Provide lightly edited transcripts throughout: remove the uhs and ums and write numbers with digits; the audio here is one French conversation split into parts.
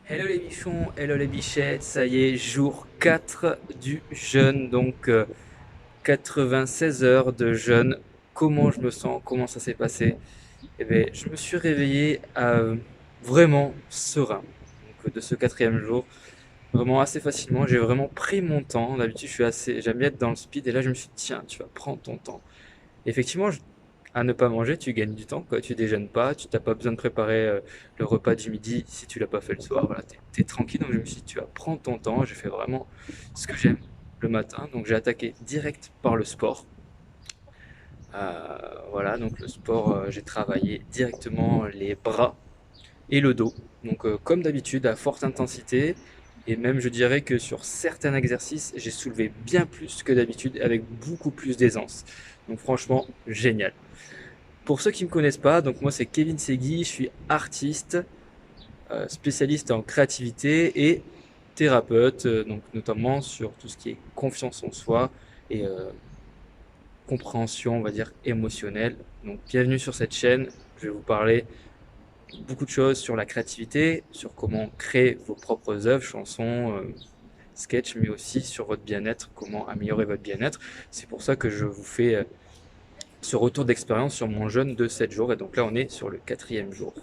Hello les bichons, hello les bichettes, ça y est, jour 4 du jeûne, donc 96 heures de jeûne. Comment je me sens, comment ça s'est passé? Eh bien, je me suis réveillé vraiment serein donc, de ce quatrième jour, vraiment assez facilement. J'ai vraiment pris mon temps. D'habitude, j'aime bien être dans le speed, et là, je me suis dit, tiens, tu vas prendre ton temps. Effectivement, à ne pas manger, tu gagnes du temps, quoi. Tu déjeunes pas, tu n'as pas besoin de préparer le repas du midi si tu l'as pas fait le soir. Voilà, t'es tranquille. Donc je me suis dit, tu vas prendre ton temps. J'ai fait vraiment ce que j'aime le matin. Donc j'ai attaqué direct par le sport. Voilà, donc le sport, j'ai travaillé directement les bras et le dos. Donc comme d'habitude, à forte intensité. Et même je dirais que sur certains exercices, j'ai soulevé bien plus que d'habitude avec beaucoup plus d'aisance. Donc franchement, génial. Pour ceux qui ne me connaissent pas, donc moi c'est Kevin Segui, je suis artiste, spécialiste en créativité et thérapeute, donc notamment sur tout ce qui est confiance en soi et compréhension, on va dire, émotionnelle. Donc bienvenue sur cette chaîne, je vais vous parler beaucoup de choses sur la créativité, sur comment créer vos propres œuvres, chansons, sketchs, mais aussi sur votre bien-être, comment améliorer votre bien-être. C'est pour ça que je vous fais ce retour d'expérience sur mon jeûne de 7 jours. Et donc là, on est sur le quatrième jour.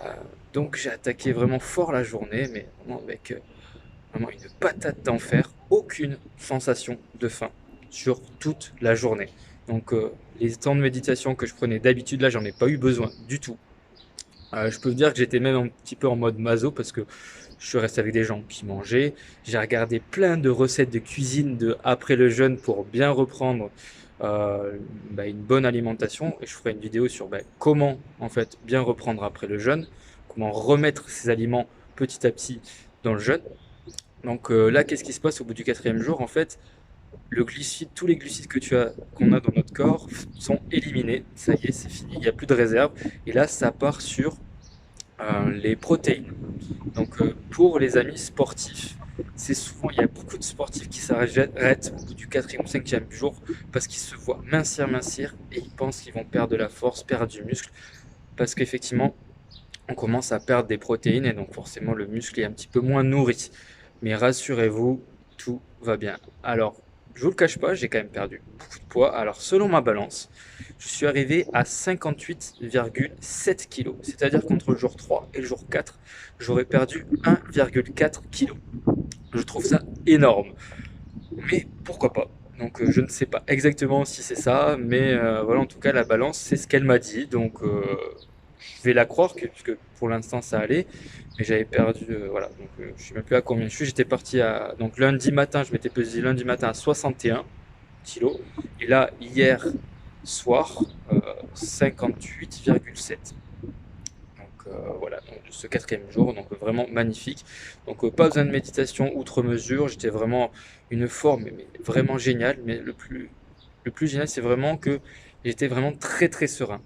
Euh, donc j'ai attaqué vraiment fort la journée, mais vraiment avec vraiment une patate d'enfer, aucune sensation de faim sur toute la journée. Donc les temps de méditation que je prenais d'habitude, là, j'en ai pas eu besoin du tout. Je peux vous dire que j'étais même un petit peu en mode maso parce que je suis resté avec des gens qui mangeaient. J'ai regardé plein de recettes de cuisine après le jeûne pour bien reprendre une bonne alimentation. Et je ferai une vidéo sur comment en fait bien reprendre après le jeûne, comment remettre ces aliments petit à petit dans le jeûne. Donc là, qu'est-ce qui se passe au bout du quatrième jour? En fait, tous les glucides qu'on a dans notre corps sont éliminés. Ça y est, c'est fini, il n'y a plus de réserve. Et là, ça part sur les protéines. Donc pour les amis sportifs, c'est souvent, il y a beaucoup de sportifs qui s'arrêtent au bout du quatrième ou cinquième jour parce qu'ils se voient mincir et ils pensent qu'ils vont perdre de la force, perdre du muscle parce qu'effectivement, on commence à perdre des protéines et donc forcément le muscle est un petit peu moins nourri. Mais rassurez-vous, tout va bien. Alors, je vous le cache pas, j'ai quand même perdu beaucoup de poids. Alors, selon ma balance, je suis arrivé à 58,7 kg. C'est-à-dire qu'entre le jour 3 et le jour 4, j'aurais perdu 1,4 kg. Je trouve ça énorme. Mais pourquoi pas? Donc, je ne sais pas exactement si c'est ça, mais voilà, en tout cas, la balance, c'est ce qu'elle m'a dit. Donc, je vais la croire, puisque pour l'instant, ça allait. Mais j'avais perdu, voilà. Donc, je ne sais même plus à combien je suis. J'étais parti à. Donc, lundi matin, je m'étais pesé lundi matin à 61 kilos. Et là, hier soir, 58,7. Donc voilà, donc, ce quatrième jour, donc vraiment magnifique. Donc pas besoin de méditation outre mesure, j'étais vraiment une forme mais vraiment géniale. Mais le plus génial, c'est vraiment que j'étais vraiment très très serein.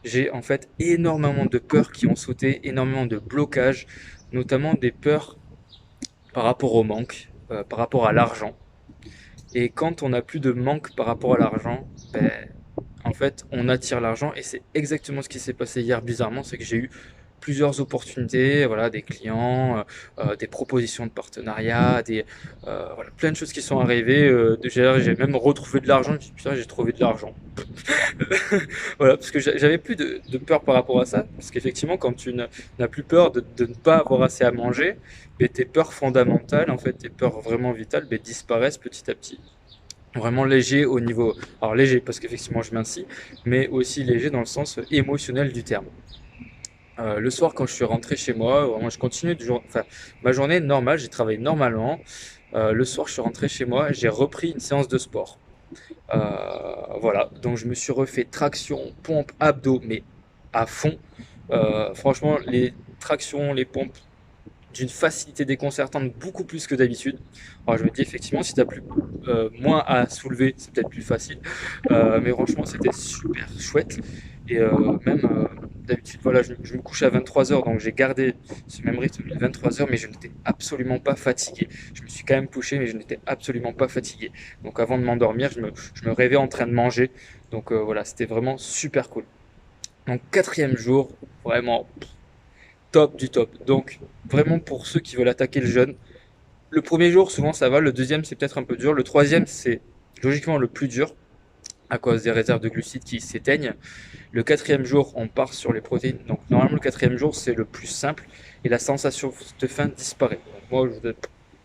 J'ai en fait énormément de peurs qui ont sauté, énormément de blocages, notamment des peurs par rapport au manque, par rapport à l'argent. Et quand on n'a plus de manque par rapport à l'argent, en fait, on attire l'argent et c'est exactement ce qui s'est passé hier bizarrement, c'est que j'ai eu plusieurs opportunités, voilà, des clients, des propositions de partenariat, voilà, plein de choses qui sont arrivées. J'ai même retrouvé de l'argent, je me suis dit, putain, j'ai trouvé de l'argent. Voilà, parce que j'avais plus de peur par rapport à ça, parce qu'effectivement, quand tu n'as plus peur de ne pas avoir assez à manger, mais tes peurs fondamentales, en fait, tes peurs vraiment vitales, disparaissent petit à petit. Vraiment léger au niveau, alors léger parce qu'effectivement je mincis, mais aussi léger dans le sens émotionnel du terme. Le soir quand je suis rentré chez moi, vraiment je continue enfin, ma journée normale, j'ai travaillé normalement. Le soir je suis rentré chez moi, j'ai repris une séance de sport. Voilà, donc je me suis refait traction, pompe, abdos, mais à fond. Franchement, les tractions, les pompes, d'une facilité déconcertante beaucoup plus que d'habitude. Alors je me dis effectivement si tu as plus moins à soulever c'est peut-être plus facile. Mais franchement c'était super chouette et même d'habitude voilà je me couche à 23 h donc j'ai gardé ce même rythme de 23 h mais je n'étais absolument pas fatigué. Je me suis quand même couché mais je n'étais absolument pas fatigué. Donc avant de m'endormir je me rêvais en train de manger. Donc voilà c'était vraiment super cool. Donc quatrième jour vraiment top du top. Donc, vraiment pour ceux qui veulent attaquer le jeûne, le premier jour, souvent ça va, le deuxième, c'est peut-être un peu dur, le troisième, c'est logiquement le plus dur à cause des réserves de glucides qui s'éteignent. Le quatrième jour, on part sur les protéines. Donc, normalement, le quatrième jour, c'est le plus simple et la sensation de faim disparaît. Donc, moi, je n'ai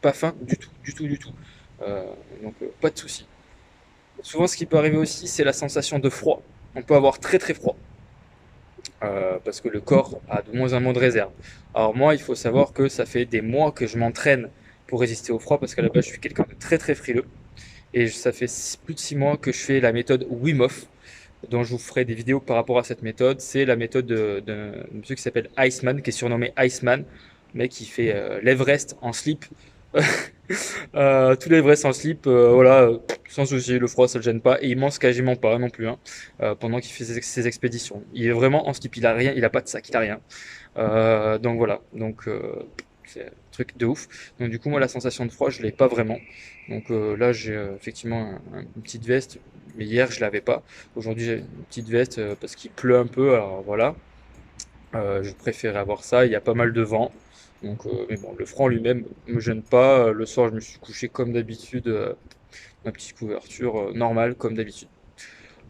pas faim du tout, du tout, du tout. Euh, pas de souci. Souvent, ce qui peut arriver aussi, c'est la sensation de froid. On peut avoir très très froid parce que le corps a de moins en moins de réserve. Alors moi, il faut savoir que ça fait des mois que je m'entraîne pour résister au froid parce qu'à la base, je suis quelqu'un de très très frileux. Et ça fait plus de 6 mois que je fais la méthode Wim Hof, dont je vous ferai des vidéos par rapport à cette méthode. C'est la méthode d'un monsieur qui s'appelle Iceman, qui est surnommé Iceman, mais qui fait l'Everest en slip. Tout l'Everest en slip, voilà, sans souci, le froid ça le gêne pas, et il mange quasiment pas non plus, hein, pendant qu'il fait ses expéditions. Il est vraiment en slip, il a rien, il a pas de sac, il a rien. Donc voilà, c'est un truc de ouf. Donc du coup moi la sensation de froid je l'ai pas vraiment. Donc là j'ai effectivement une petite veste, mais hier je l'avais pas. Aujourd'hui j'ai une petite veste parce qu'il pleut un peu, alors voilà. Je préférais avoir ça, il y a pas mal de vent. Donc, mais bon, le froid en lui-même me gêne pas. Le soir, je me suis couché comme d'habitude, ma petite couverture normale comme d'habitude.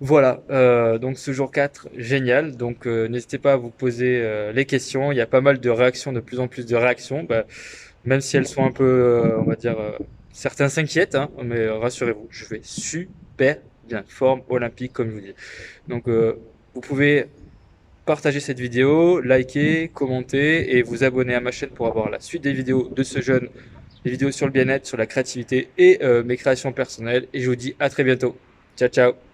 Voilà, donc ce jour 4 génial. Donc n'hésitez pas à vous poser les questions. Il y a pas mal de réactions, de plus en plus de réactions. Bah, même si elles sont un peu, on va dire, certains s'inquiètent, hein, mais rassurez-vous, je vais super bien, forme olympique comme je vous dis. Donc vous pouvez partager cette vidéo, liker, commenter et vous abonner à ma chaîne pour avoir la suite des vidéos de ce jeune, des vidéos sur le bien-être, sur la créativité et mes créations personnelles. Et je vous dis à très bientôt. Ciao, ciao.